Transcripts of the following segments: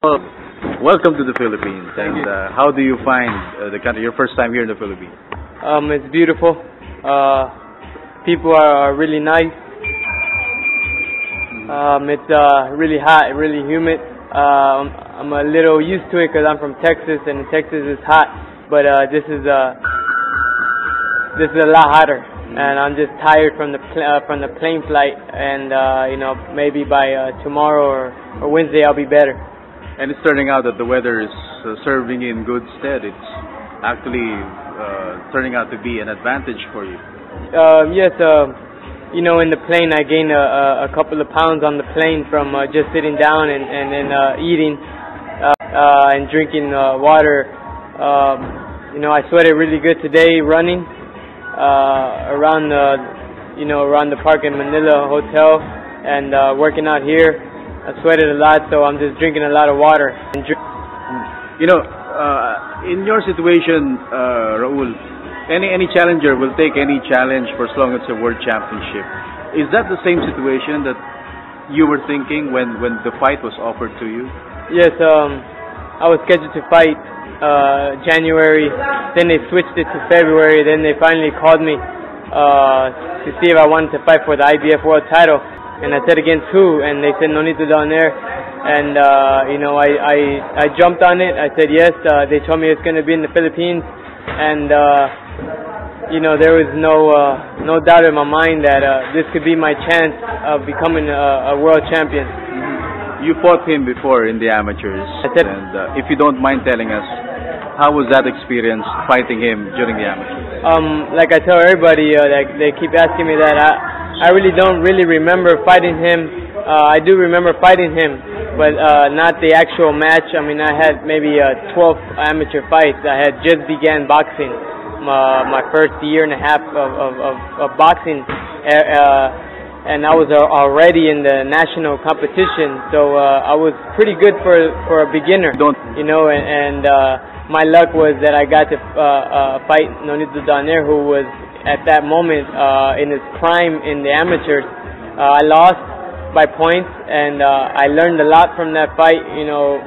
Well, welcome to the Philippines. And how do you find the country? Your first time here in the Philippines? It's beautiful. People are really nice. It's really hot, really humid. I'm a little used to it because I'm from Texas, and Texas is hot. But this is a lot hotter, and I'm just tired from the plane flight. And maybe by tomorrow or Wednesday I'll be better. And it's turning out that the weather is serving in good stead. It's actually turning out to be an advantage for you. Yes, in the plane I gained a couple of pounds on the plane from just sitting down and then eating and drinking water. I sweated really good today running around the park in Manila hotel and working out here. I sweated a lot, so I'm just drinking a lot of water. In your situation, Raul, any challenger will take any challenge for as long as it's a world championship. Is that the same situation that you were thinking when the fight was offered to you? Yes, I was scheduled to fight January, then they switched it to February, then they finally called me to see if I wanted to fight for the IBF world title. And I said, against who? And they said, Nonito down there. And, I jumped on it. I said yes. They told me it's going to be in the Philippines. And, there was no doubt in my mind that this could be my chance of becoming a world champion. You fought him before in the amateurs. And if you don't mind telling us, how was that experience fighting him during the amateurs? Like I tell everybody, they keep asking me that. I really don't remember fighting him. I do remember fighting him, but not the actual match. I mean, I had maybe 12 amateur fights. I had just began boxing, my first year and a half of boxing, and I was already in the national competition. So I was pretty good for a beginner. And my luck was that I got to fight Nonito Donaire, who was at that moment in his prime in the amateurs. I lost by points, and I learned a lot from that fight.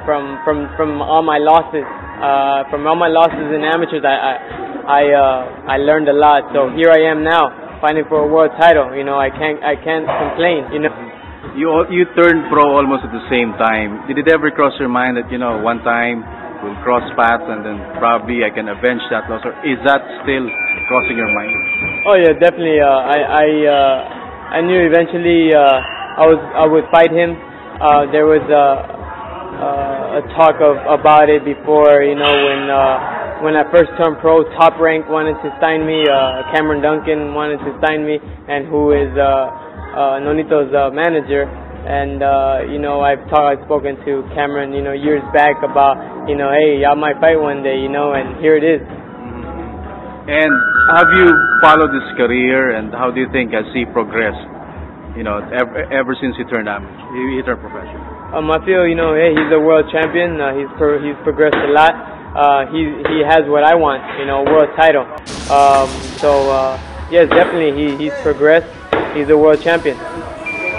From all my losses, in amateurs, I learned a lot. So here I am now, fighting for a world title. I can't complain. You turned pro almost at the same time. Did it ever cross your mind that one time we'll cross paths and then probably I can avenge that loss? Or is that still crossing your mind? Oh yeah, definitely. I knew eventually I would fight him. There was a talk about it before. When I first turned pro, Top Rank wanted to sign me. Cameron Duncan wanted to sign me, and who is Nonito's manager. And I've spoken to Cameron, years back about, hey, y'all might fight one day, and here it is. And have you followed his career, and how do you think has he progressed? Ever since he turned professional. I feel, hey, he's a world champion. He's progressed a lot. He has what I want, world title. Yes, definitely he's progressed. He's a world champion.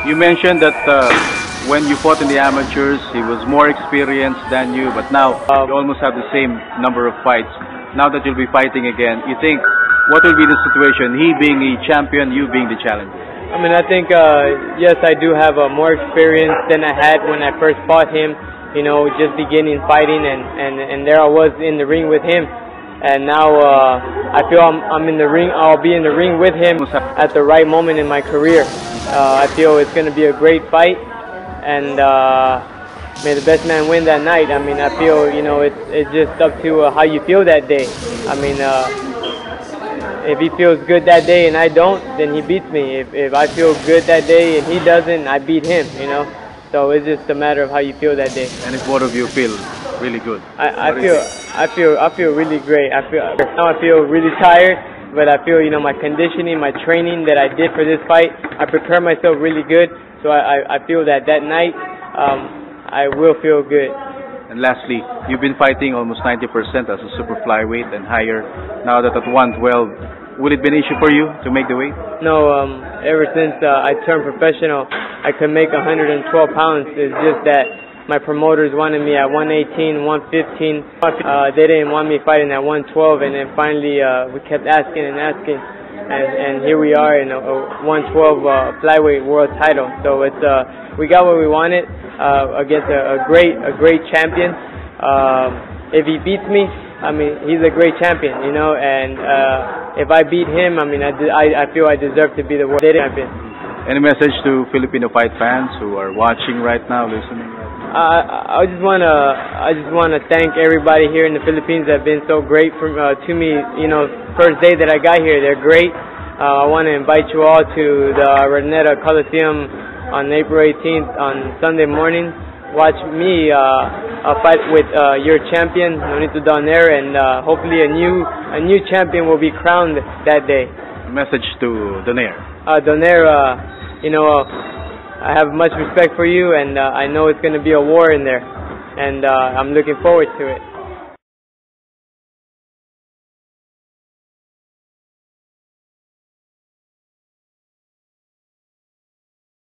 You mentioned that when you fought in the amateurs, he was more experienced than you, but now you almost have the same number of fights. Now that you'll be fighting again, you think, what will be the situation? He being the champion, you being the challenger? I mean, I think, yes, I do have more experience than I had when I first fought him, just beginning fighting, and there I was in the ring with him. And now I feel I'm in the ring. I'll be in the ring with him at the right moment in my career. I feel it's going to be a great fight, and may the best man win that night. I mean, I feel, it's just up to how you feel that day. I mean, if he feels good that day and I don't, then he beats me. If I feel good that day and he doesn't, I beat him, So it's just a matter of how you feel that day. And if both of you feel really good? I feel really great. Now I feel really tired, but I feel, my conditioning, my training that I did for this fight, I prepare myself really good. So I feel that night, I will feel good. And lastly, you've been fighting almost 90% as a super flyweight and higher. Now that at 112, would it be an issue for you to make the weight? No, ever since I turned professional, I could make 112 pounds. It's just that, my promoters wanted me at 118, 115. They didn't want me fighting at 112, and then finally we kept asking and asking, and here we are in a 112 flyweight world title. So it's we got what we wanted against a great champion. If he beats me, I mean, he's a great champion, you know, and if I beat him, I mean, I feel I deserve to be the world champion. Any message to Filipino fight fans who are watching right now, listening? I just wanna thank everybody here in the Philippines that have been so great to me. You know, first day that I got here, they're great. I want to invite you all to the Araneta Coliseum on April 18th on Sunday morning. Watch me fight with your champion, Nonito Donaire, and hopefully a new champion will be crowned that day. Message to Donaire. Donaire, you know, I have much respect for you, and I know it's going to be a war in there, and I'm looking forward to it.